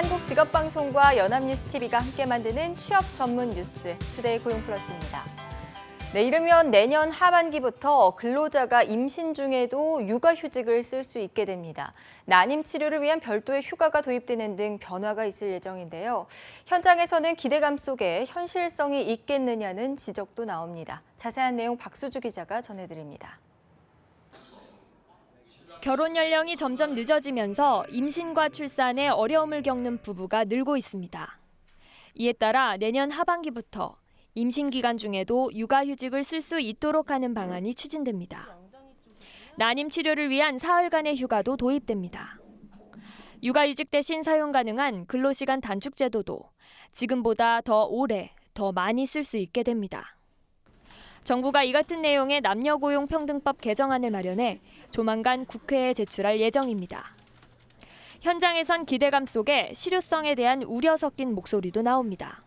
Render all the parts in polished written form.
한국직업방송과 연합뉴스TV가 함께 만드는 취업 전문 뉴스 투데이 고용플러스입니다. 네, 이르면 내년 하반기부터 근로자가 임신 중에도 육아휴직을 쓸 수 있게 됩니다. 난임 치료를 위한 별도의 휴가가 도입되는 등 변화가 있을 예정인데요. 현장에서는 기대감 속에 현실성이 있겠느냐는 지적도 나옵니다. 자세한 내용 박수주 기자가 전해드립니다. 결혼 연령이 점점 늦어지면서 임신과 출산에 어려움을 겪는 부부가 늘고 있습니다. 이에 따라 내년 하반기부터 임신 기간 중에도 육아휴직을 쓸 수 있도록 하는 방안이 추진됩니다. 난임 치료를 위한 사흘간의 휴가도 도입됩니다. 육아휴직 대신 사용 가능한 근로시간 단축 제도도 지금보다 더 오래, 더 많이 쓸 수 있게 됩니다. 정부가 이 같은 내용의 남녀고용평등법 개정안을 마련해 조만간 국회에 제출할 예정입니다. 현장에선 기대감 속에 실효성에 대한 우려 섞인 목소리도 나옵니다.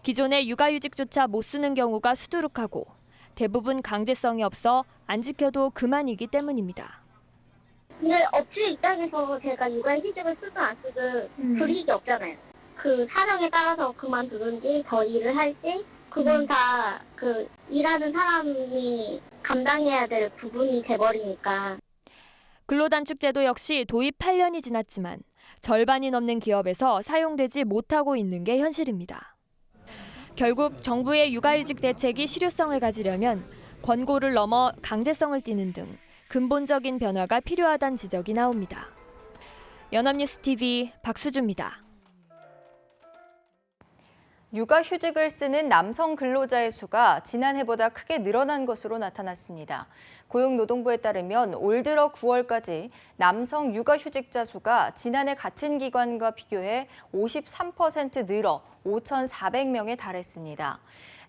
기존의 육아휴직조차 못 쓰는 경우가 수두룩하고 대부분 강제성이 없어 안 지켜도 그만이기 때문입니다. 근데 업체 입장에서 제가 육아휴직을 쓰든 안 쓰든 불이익이 없잖아요. 그 사정에 따라서 그만두든지 더 일을 할지 그건 다 일하는 사람이 감당해야 될 부분이 돼버리니까. 근로단축제도 역시 도입 8년이 지났지만 절반이 넘는 기업에서 사용되지 못하고 있는 게 현실입니다. 결국 정부의 육아휴직 대책이 실효성을 가지려면 권고를 넘어 강제성을 띠는 등 근본적인 변화가 필요하다는 지적이 나옵니다. 연합뉴스TV 박수주입니다. 육아휴직을 쓰는 남성 근로자의 수가 지난해보다 크게 늘어난 것으로 나타났습니다. 고용노동부에 따르면 올 들어 9월까지 남성 육아휴직자 수가 지난해 같은 기간과 비교해 53% 늘어 5,400명에 달했습니다.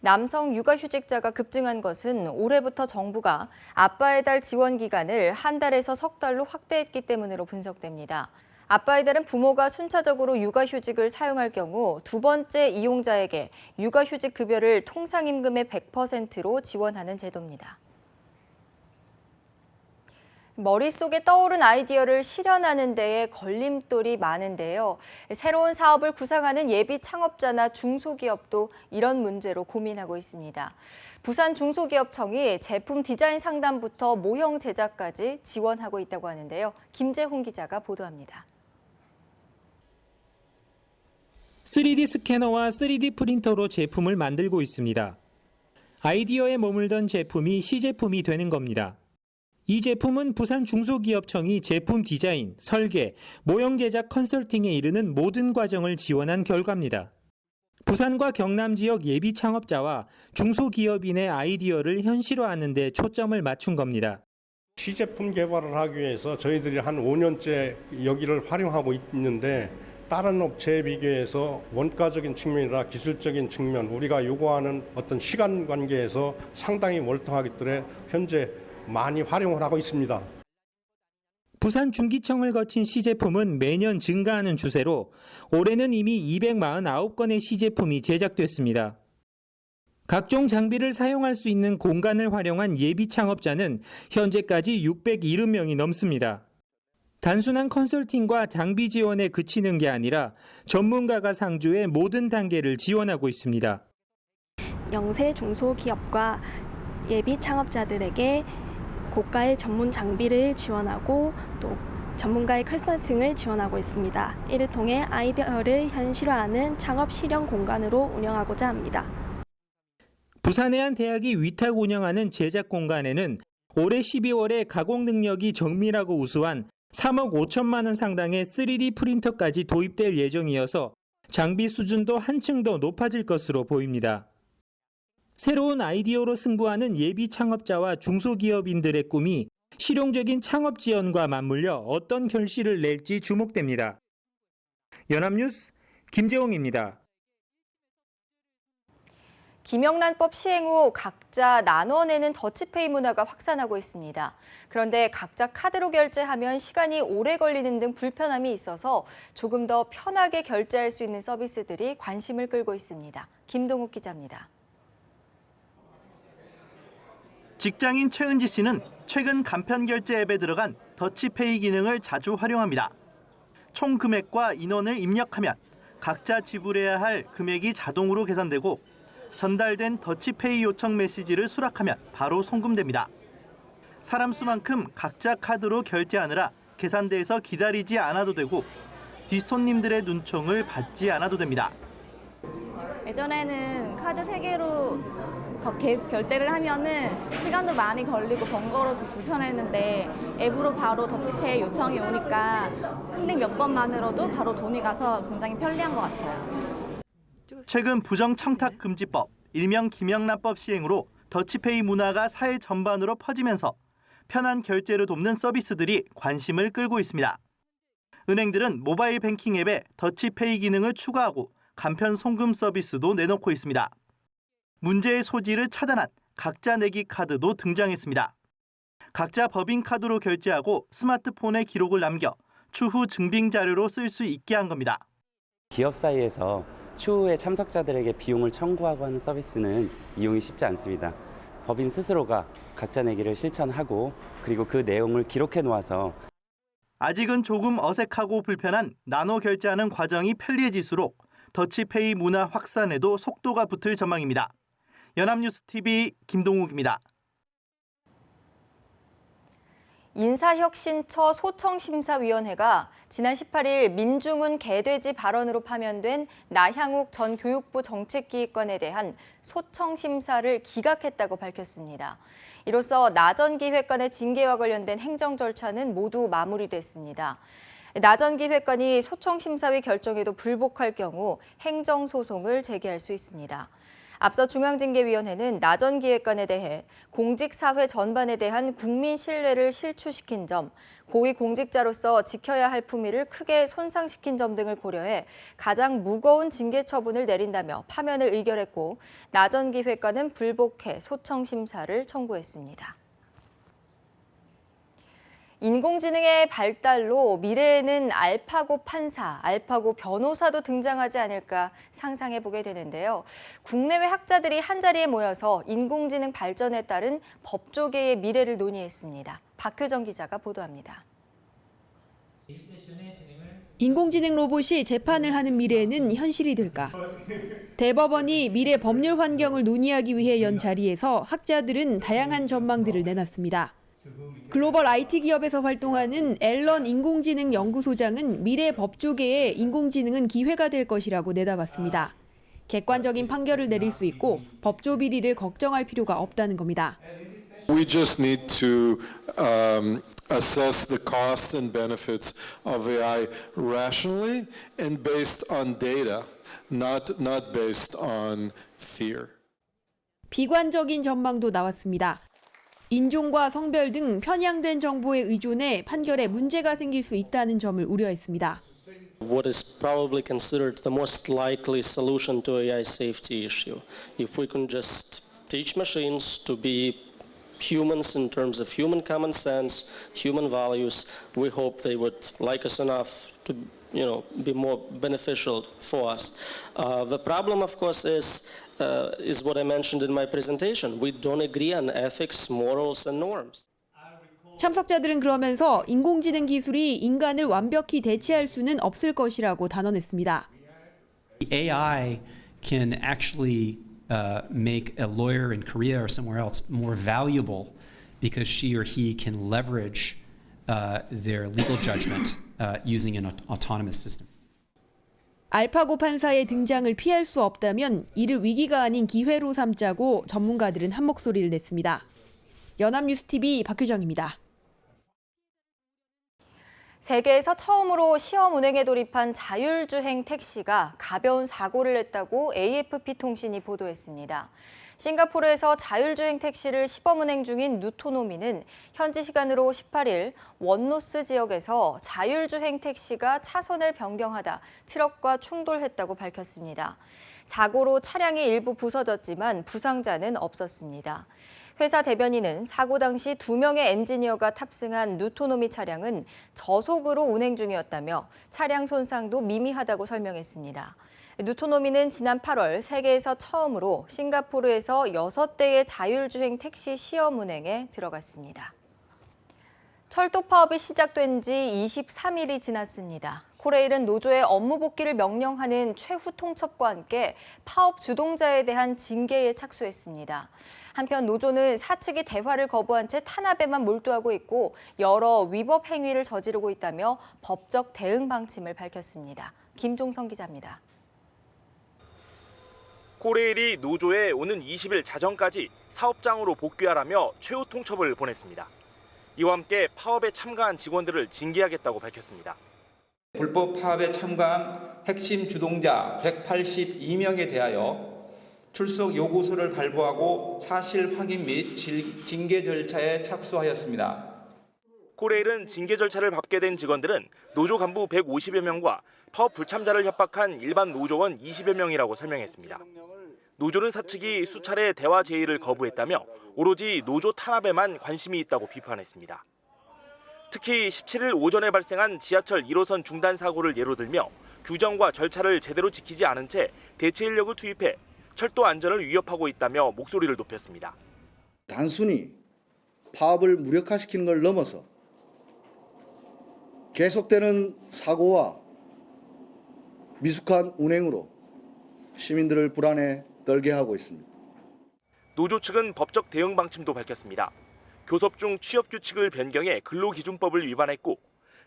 남성 육아휴직자가 급증한 것은 올해부터 정부가 아빠의 달 지원 기간을 한 달에서 석 달로 확대했기 때문으로 분석됩니다. 아빠의 달은 부모가 순차적으로 육아휴직을 사용할 경우 두 번째 이용자에게 육아휴직 급여를 통상임금의 100%로 지원하는 제도입니다. 머릿속에 떠오른 아이디어를 실현하는 데에 걸림돌이 많은데요. 새로운 사업을 구상하는 예비 창업자나 중소기업도 이런 문제로 고민하고 있습니다. 부산 중소기업청이 제품 디자인 상담부터 모형 제작까지 지원하고 있다고 하는데요. 김재홍 기자가 보도합니다. 3D 스캐너와 3D 프린터로 제품을 만들고 있습니다. 아이디어에 머물던 제품이 시제품이 되는 겁니다. 이 제품은 부산 중소기업청이 제품 디자인, 설계, 모형 제작 컨설팅에 이르는 모든 과정을 지원한 결과입니다. 부산과 경남 지역 예비 창업자와 중소기업인의 아이디어를 현실화하는 데 초점을 맞춘 겁니다. 시제품 개발을 하기 위해서 저희들이 한 5년째 여기를 활용하고 있는데 다른 업체에 비교해서 원가적인 측면이나 기술적인 측면, 우리가 요구하는 어떤 시간 관계에서 상당히 월등하기 때문에 현재 많이 활용을 하고 있습니다. 부산 중기청을 거친 시제품은 매년 증가하는 추세로 올해는 이미 249건의 시제품이 제작됐습니다. 각종 장비를 사용할 수 있는 공간을 활용한 예비 창업자는 현재까지 670명이 넘습니다. 단순한 컨설팅과 장비 지원에 그치는 게 아니라 전문가가 상주해 모든 단계를 지원하고 있습니다. 영세 중소기업과 예비 창업자들에게 고가의 전문 장비를 지원하고 또 전문가의 컨설팅을 지원하고 있습니다. 이를 통해 아이디어를 현실화하는 창업 실현 공간으로 운영하고자 합니다. 부산의 한 대학이 위탁 운영하는 제작 공간에는 올해 12월에 가공 능력이 정밀하고 우수한 3억 5천만 원 상당의 3D 프린터까지 도입될 예정이어서 장비 수준도 한층 더 높아질 것으로 보입니다. 새로운 아이디어로 승부하는 예비 창업자와 중소기업인들의 꿈이 실용적인 창업 지원과 맞물려 어떤 결실을 낼지 주목됩니다. 연합뉴스 김재홍입니다. 김영란법 시행 후 각자 나눠내는 더치페이 문화가 확산하고 있습니다. 그런데 각자 카드로 결제하면 시간이 오래 걸리는 등 불편함이 있어서 조금 더 편하게 결제할 수 있는 서비스들이 관심을 끌고 있습니다. 김동욱 기자입니다. 직장인 최은지 씨는 최근 간편 결제 앱에 들어간 더치페이 기능을 자주 활용합니다. 총 금액과 인원을 입력하면 각자 지불해야 할 금액이 자동으로 계산되고 전달된 더치페이 요청 메시지를 수락하면 바로 송금됩니다. 사람 수만큼 각자 카드로 결제하느라 계산대에서 기다리지 않아도 되고 뒷손님들의 눈총을 받지 않아도 됩니다. 예전에는 카드 3개로 결제를 하면은 시간도 많이 걸리고 번거로워서 불편했는데 앱으로 바로 더치페이 요청이 오니까 클릭 몇 번만으로도 바로 돈이 가서 굉장히 편리한 것 같아요. 최근 부정청탁금지법, 일명 김영란법 시행으로 더치페이 문화가 사회 전반으로 퍼지면서 편한 결제를 돕는 서비스들이 관심을 끌고 있습니다. 은행들은 모바일 뱅킹 앱에 더치페이 기능을 추가하고 간편 송금 서비스도 내놓고 있습니다. 문제의 소지를 차단한 각자 내기 카드도 등장했습니다. 각자 법인카드로 결제하고 스마트폰에 기록을 남겨 추후 증빙 자료로 쓸 수 있게 한 겁니다. 기업 사이에서 추후에 참석자들에게 비용을 청구하고 하는 서비스는 이용이 쉽지 않습니다. 법인 스스로가 각자 내기를 실천하고 그리고 그 내용을 기록해 놓아서 아직은 조금 어색하고 불편한 나눠 결제하는 과정이 편리해질수록 더치페이 문화 확산에도 속도가 붙을 전망입니다. 연합뉴스TV 김동욱입니다. 인사혁신처 소청심사위원회가 지난 18일 민중은 개돼지 발언으로 파면된 나향욱 전 교육부 정책기획관에 대한 소청심사를 기각했다고 밝혔습니다. 이로써 나 전 기획관의 징계와 관련된 행정 절차는 모두 마무리됐습니다. 나 전 기획관이 소청심사위 결정에도 불복할 경우 행정소송을 제기할 수 있습니다. 앞서 중앙징계위원회는 나 전 기획관에 대해 공직사회 전반에 대한 국민 신뢰를 실추시킨 점, 고위공직자로서 지켜야 할 품위를 크게 손상시킨 점 등을 고려해 가장 무거운 징계 처분을 내린다며 파면을 의결했고 나 전 기획관은 불복해 소청심사를 청구했습니다. 인공지능의 발달로 미래에는 알파고 판사, 알파고 변호사도 등장하지 않을까 상상해보게 되는데요. 국내외 학자들이 한자리에 모여서 인공지능 발전에 따른 법조계의 미래를 논의했습니다. 박효정 기자가 보도합니다. 인공지능 로봇이 재판을 하는 미래에는 현실이 될까? 대법원이 미래 법률 환경을 논의하기 위해 연 자리에서 학자들은 다양한 전망들을 내놨습니다. 글로벌 IT 기업에서 활동하는 앨런 인공지능 연구소장은 미래 법조계에 인공지능은 기회가 될 것이라고 내다봤습니다. 객관적인 판결을 내릴 수 있고 법조 비리를 걱정할 필요가 없다는 겁니다. We just need to assess the costs and benefits of AI rationally and based on data, not based on fear. 비관적인 전망도 나왔습니다. 인종과 성별 등 편향된 정보에 의존해 판결에 문제가 생길 수 있다는 점을 우려했습니다. What is probably considered the most likely solution to AI safety issue? If we can just teach machines to be humans in terms of human common sense, human values, we hope they would like us enough to, be more beneficial for us. The problem, of course, is what I mentioned in my presentation. We don't agree on ethics, morals, and norms. 참석자들은 그러면서 인공지능 기술이 인간을 완벽히 대체할 수는 없을 것이라고 단언했습니다. AI can actually make a lawyer in Korea or somewhere else more valuable because she or he can leverage their legal judgment using an autonomous system. 알파고 판사의 등장을 피할 수 없다면 이를 위기가 아닌 기회로 삼자고 전문가들은 한 목소리를 냈습니다. 연합뉴스TV 박효정입니다. 세계에서 처음으로 시험 운행에 돌입한 자율주행 택시가 가벼운 사고를 냈다고 AFP 통신이 보도했습니다. 싱가포르에서 자율주행 택시를 시범 운행 중인 누토노미는 현지 시간으로 18일 원노스 지역에서 자율주행 택시가 차선을 변경하다 트럭과 충돌했다고 밝혔습니다. 사고로 차량이 일부 부서졌지만 부상자는 없었습니다. 회사 대변인은 사고 당시 2명의 엔지니어가 탑승한 누토노미 차량은 저속으로 운행 중이었다며 차량 손상도 미미하다고 설명했습니다. 누토노미는 지난 8월 세계에서 처음으로 싱가포르에서 6대의 자율주행 택시 시험 운행에 들어갔습니다. 철도 파업이 시작된 지 23일이 지났습니다. 코레일은 노조의 업무 복귀를 명령하는 최후 통첩과 함께 파업 주동자에 대한 징계에 착수했습니다. 한편 노조는 사측이 대화를 거부한 채 탄압에만 몰두하고 있고 여러 위법 행위를 저지르고 있다며 법적 대응 방침을 밝혔습니다. 김종성 기자입니다. 코레일이 노조에 오는 20일 자정까지 사업장으로 복귀하라며 최후 통첩을 보냈습니다. 이와 함께 파업에 참가한 직원들을 징계하겠다고 밝혔습니다. 불법 파업에 참가한 핵심 주동자 182명에 대하여 출석 요구서를 발부하고 사실 확인 및 징계 절차에 착수하였습니다. 코레일은 징계 절차를 밟게 된 직원들은 노조 간부 150여 명과 파업 불참자를 협박한 일반 노조원 20여 명이라고 설명했습니다. 노조는 사측이 수차례 대화 제의를 거부했다며 오로지 노조 탄압에만 관심이 있다고 비판했습니다. 특히 17일 오전에 발생한 지하철 1호선 중단 사고를 예로 들며 규정과 절차를 제대로 지키지 않은 채 대체 인력을 투입해 철도 안전을 위협하고 있다며 목소리를 높였습니다. 단순히 파업을 무력화시키는 걸 넘어서 계속되는 사고와 미숙한 운행으로 시민들을 불안에 떨게 하고 있습니다. 노조 측은 법적 대응 방침도 밝혔습니다. 교섭 중 취업 규칙을 변경해 근로기준법을 위반했고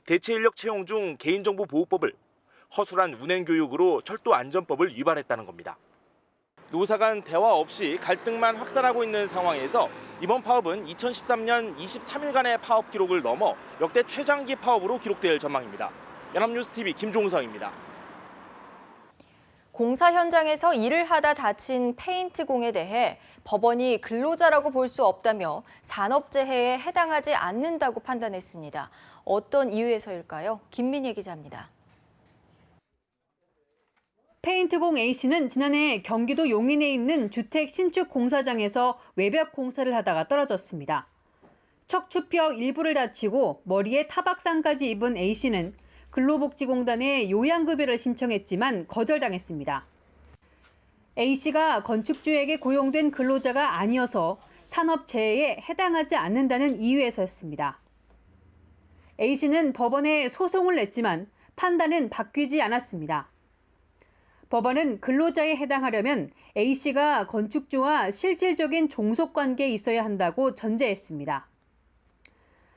대체 인력 채용 중 개인정보보호법을, 허술한 운행 교육으로 철도 안전법을 위반했다는 겁니다. 노사 간 대화 없이 갈등만 확산하고 있는 상황에서 이번 파업은 2013년 23일간의 파업 기록을 넘어 역대 최장기 파업으로 기록될 전망입니다. 연합뉴스TV 김종성입니다. 공사 현장에서 일을 하다 다친 페인트공에 대해 법원이 근로자라고 볼 수 없다며 산업재해에 해당하지 않는다고 판단했습니다. 어떤 이유에서일까요? 김민혜 기자입니다. 페인트공 A씨는 지난해 경기도 용인에 있는 주택 신축 공사장에서 외벽 공사를 하다가 떨어졌습니다. 척추뼈 일부를 다치고 머리에 타박상까지 입은 A씨는 근로복지공단에 요양급여를 신청했지만 거절당했습니다. A씨가 건축주에게 고용된 근로자가 아니어서 산업재해에 해당하지 않는다는 이유에서였습니다. A씨는 법원에 소송을 냈지만 판단은 바뀌지 않았습니다. 법원은 근로자에 해당하려면 A씨가 건축주와 실질적인 종속관계에 있어야 한다고 전제했습니다.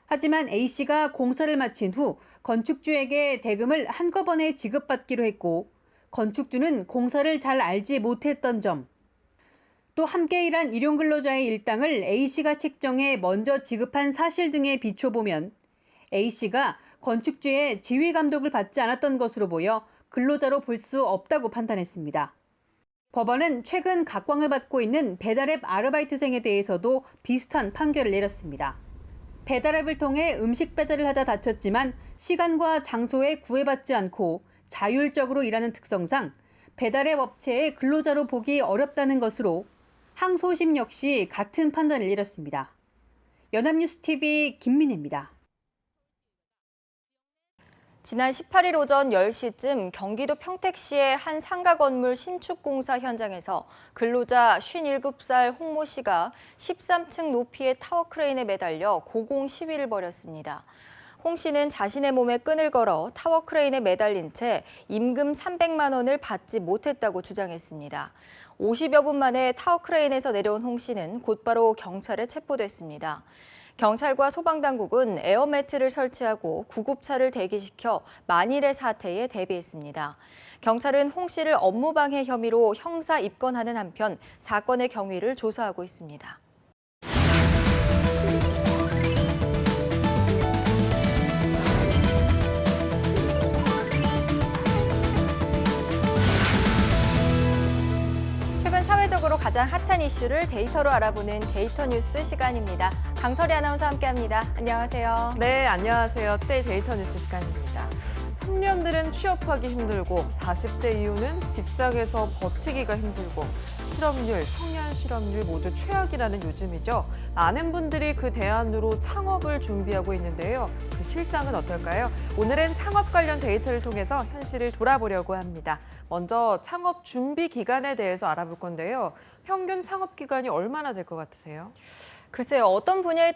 하지만 A씨가 공사를 마친 후 건축주에게 대금을 한꺼번에 지급받기로 했고 건축주는 공사를 잘 알지 못했던 점, 또 함께 일한 일용근로자의 일당을 A씨가 책정해 먼저 지급한 사실 등에 비춰보면 A씨가 건축주의 지휘감독을 받지 않았던 것으로 보여 근로자로 볼 수 없다고 판단했습니다. 법원은 최근 각광을 받고 있는 배달앱 아르바이트생에 대해서도 비슷한 판결을 내렸습니다. 배달앱을 통해 음식 배달을 하다 다쳤지만 시간과 장소에 구애받지 않고 자율적으로 일하는 특성상 배달앱 업체의 근로자로 보기 어렵다는 것으로 항소심 역시 같은 판단을 내렸습니다. 연합뉴스TV 김민혜입니다. 지난 18일 오전 10시쯤 경기도 평택시의 한 상가 건물 신축 공사 현장에서 근로자 57살 홍모 씨가 13층 높이의 타워 크레인에 매달려 고공 시위를 벌였습니다. 홍 씨는 자신의 몸에 끈을 걸어 타워 크레인에 매달린 채 임금 300만 원을 받지 못했다고 주장했습니다. 50여 분 만에 타워 크레인에서 내려온 홍 씨는 곧바로 경찰에 체포됐습니다. 경찰과 소방당국은 에어매트를 설치하고 구급차를 대기시켜 만일의 사태에 대비했습니다. 경찰은 홍 씨를 업무방해 혐의로 형사 입건하는 한편 사건의 경위를 조사하고 있습니다. 최근 사회적으로 가장 핫한 이슈를 데이터로 알아보는 데이터 뉴스 시간입니다. 강설희 아나운서와 함께합니다. 안녕하세요. 네, 안녕하세요. 투데이 데이터 뉴스 시간입니다. 청년들은 취업하기 힘들고 40대 이후는 직장에서 버티기가 힘들고 실업률, 청년 실업률 모두 최악이라는 요즘이죠. 많은 분들이 그 대안으로 창업을 준비하고 있는데요. 그 실상은 어떨까요? 오늘은 창업 관련 데이터를 통해서 현실을 돌아보려고 합니다. 먼저 창업 준비 기간에 대해서 알아볼 건데요. 평균 창업 기간이 얼마나 될 것 같으세요? 글쎄요, 어떤 분야에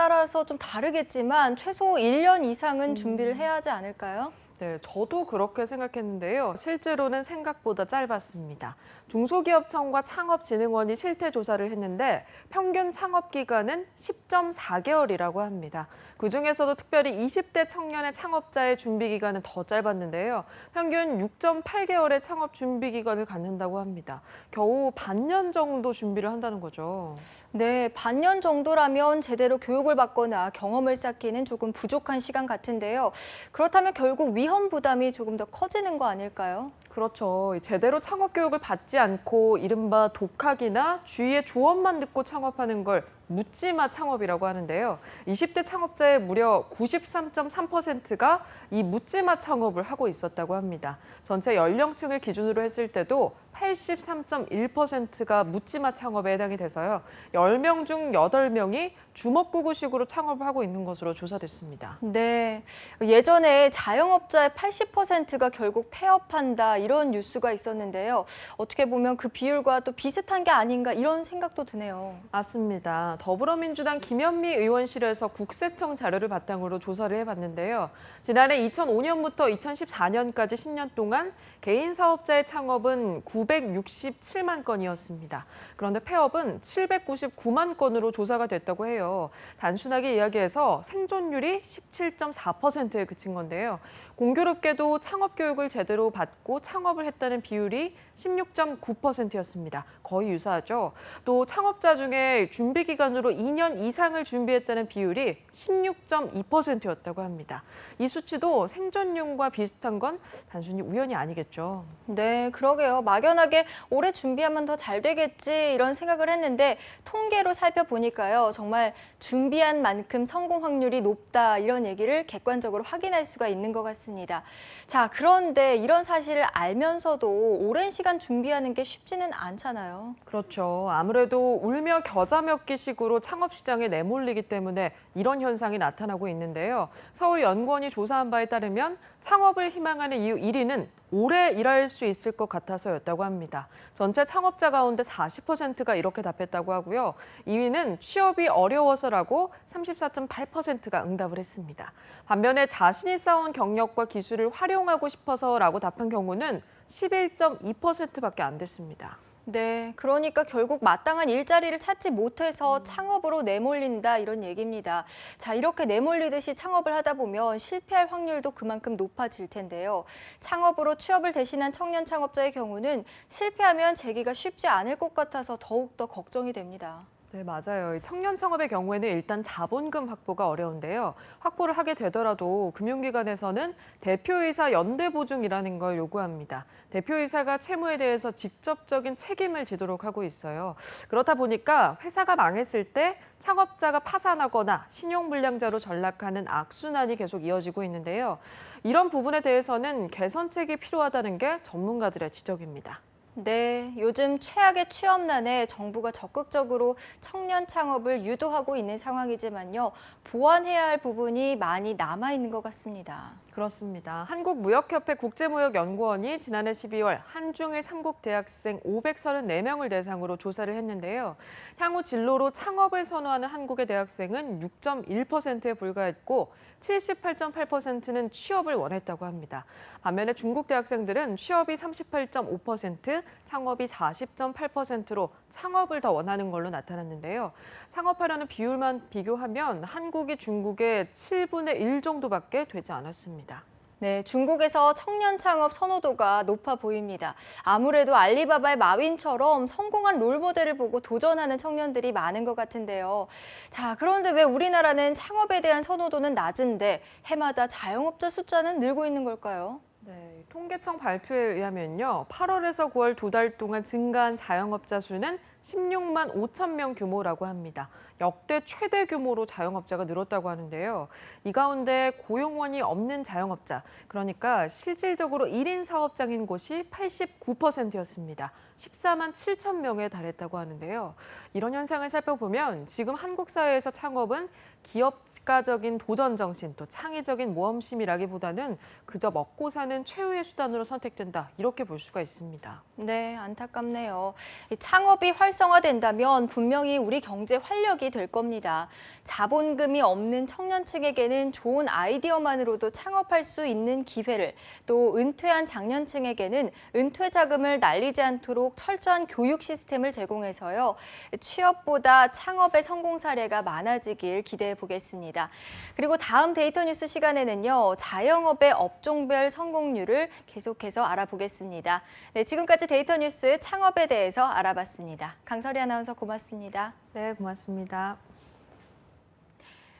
따라서 좀 다르겠지만 최소 1년 이상은 준비를 해야 하지 않을까요? 네, 저도 그렇게 생각했는데요. 실제로는 생각보다 짧았습니다. 중소기업청과 창업진흥원이 실태 조사를 했는데 평균 창업 기간은 10.4개월이라고 합니다. 그중에서도 특별히 20대 청년의 창업자의 준비 기간은 더 짧았는데요. 평균 6.8개월의 창업 준비 기간을 갖는다고 합니다. 겨우 반년 정도 준비를 한다는 거죠. 네, 반년 정도라면 제대로 교육을 받거나 경험을 쌓기는 조금 부족한 시간 같은데요. 그렇다면 결국 위험 부담이 조금 더 커지는 거 아닐까요? 그렇죠. 제대로 창업 교육을 받지 않고 이른바 독학이나 주위의 조언만 듣고 창업하는 걸 묻지마 창업이라고 하는데요. 20대 창업자의 무려 93.3%가 이 묻지마 창업을 하고 있었다고 합니다. 전체 연령층을 기준으로 했을 때도 83.1%가 묻지마 창업에 해당이 돼서요. 10명 중 8명이 주먹구구식으로 창업을 하고 있는 것으로 조사됐습니다. 네, 예전에 자영업자의 80%가 결국 폐업한다 이런 뉴스가 있었는데요. 어떻게 보면 그 비율과 또 비슷한 게 아닌가 이런 생각도 드네요. 맞습니다. 더불어민주당 김현미 의원실에서 국세청 자료를 바탕으로 조사를 해봤는데요. 지난해 2005년부터 2014년까지 10년 동안 개인 사업자의 창업은 967만 건이었습니다. 그런데 폐업은 799만 건으로 조사가 됐다고 해요. 단순하게 이야기해서 생존율이 17.4%에 그친 건데요. 공교롭게도 창업 교육을 제대로 받고 창업을 했다는 비율이 16.9%였습니다. 거의 유사하죠. 또 창업자 중에 준비 기간으로 2년 이상을 준비했다는 비율이 16.2%였다고 합니다. 이 수치도 생존율과 비슷한 건 단순히 우연이 아니겠죠. 네, 그러게요. 막연하게 오래 준비하면 더 잘 되겠지 이런 생각을 했는데 통계로 살펴보니까요. 정말 준비한 만큼 성공 확률이 높다 이런 얘기를 객관적으로 확인할 수가 있는 것 같습니다. 자, 그런데 이런 사실을 알면서도 오랜 시간 준비하는 게 쉽지는 않잖아요. 그렇죠. 아무래도 울며 겨자 먹기식으로 창업 시장에 내몰리기 때문에 이런 현상이 나타나고 있는데요. 서울연구원이 조사한 바에 따르면 창업을 희망하는 이유 1위는 오래 일할 수 있을 것 같아서였다고 합니다. 전체 창업자 가운데 40%가 이렇게 답했다고 하고요. 2위는 취업이 어려워서라고 34.8%가 응답을 했습니다. 반면에 자신이 쌓아온 경력과 기술을 활용하고 싶어서라고 답한 경우는 11.2%밖에 안 됐습니다. 네, 그러니까 결국 마땅한 일자리를 찾지 못해서 창업으로 내몰린다 이런 얘기입니다. 자, 이렇게 내몰리듯이 창업을 하다 보면 실패할 확률도 그만큼 높아질 텐데요. 창업으로 취업을 대신한 청년 창업자의 경우는 실패하면 재기가 쉽지 않을 것 같아서 더욱더 걱정이 됩니다. 네, 맞아요. 청년 창업의 경우에는 일단 자본금 확보가 어려운데요. 확보를 하게 되더라도 금융기관에서는 대표이사 연대보증이라는 걸 요구합니다. 대표이사가 채무에 대해서 직접적인 책임을 지도록 하고 있어요. 그렇다 보니까 회사가 망했을 때 창업자가 파산하거나 신용불량자로 전락하는 악순환이 계속 이어지고 있는데요. 이런 부분에 대해서는 개선책이 필요하다는 게 전문가들의 지적입니다. 네, 요즘 최악의 취업난에 정부가 적극적으로 청년 창업을 유도하고 있는 상황이지만요. 보완해야 할 부분이 많이 남아있는 것 같습니다. 그렇습니다. 한국무역협회 국제무역연구원이 지난해 12월 한중일 3국 대학생 534명을 대상으로 조사를 했는데요. 향후 진로로 창업을 선호하는 한국의 대학생은 6.1%에 불과했고 78.8%는 취업을 원했다고 합니다. 반면에 중국 대학생들은 취업이 38.5%, 창업이 40.8%로 창업을 더 원하는 걸로 나타났는데요. 창업하려는 비율만 비교하면 한국이 중국의 7분의 1 정도밖에 되지 않았습니다. 네, 중국에서 청년 창업 선호도가 높아 보입니다. 아무래도 알리바바의 마윈처럼 성공한 롤모델을 보고 도전하는 청년들이 많은 것 같은데요. 자, 그런데 왜 우리나라는 창업에 대한 선호도는 낮은데 해마다 자영업자 숫자는 늘고 있는 걸까요? 네, 통계청 발표에 의하면요. 8월에서 9월 2달 동안 증가한 자영업자 수는 16만 5천 명 규모라고 합니다. 역대 최대 규모로 자영업자가 늘었다고 하는데요. 이 가운데 고용원이 없는 자영업자, 그러니까 실질적으로 1인 사업장인 곳이 89%였습니다. 14만 7천 명에 달했다고 하는데요. 이런 현상을 살펴보면 지금 한국 사회에서 창업은 기업가적인 도전 정신, 또 창의적인 모험심이라기보다는 그저 먹고 사는 최후의 수단으로 선택된다, 이렇게 볼 수가 있습니다. 네, 안타깝네요. 창업이 활 활성화된다면 분명히 우리 경제 활력이 될 겁니다. 자본금이 없는 청년층에게는 좋은 아이디어만으로도 창업할 수 있는 기회를, 또 은퇴한 장년층에게는 은퇴 자금을 날리지 않도록 철저한 교육 시스템을 제공해서요. 취업보다 창업의 성공 사례가 많아지길 기대해 보겠습니다. 그리고 다음 데이터 뉴스 시간에는요, 자영업의 업종별 성공률을 계속해서 알아보겠습니다. 네, 지금까지 데이터 뉴스 창업에 대해서 알아봤습니다. 강설희 아나운서 고맙습니다. 네, 고맙습니다.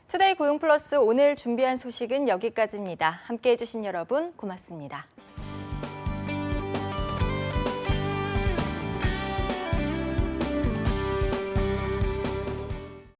투데이 고용플러스 오늘 준비한 소식은 여기까지입니다. 함께해 주신 여러분 고맙습니다.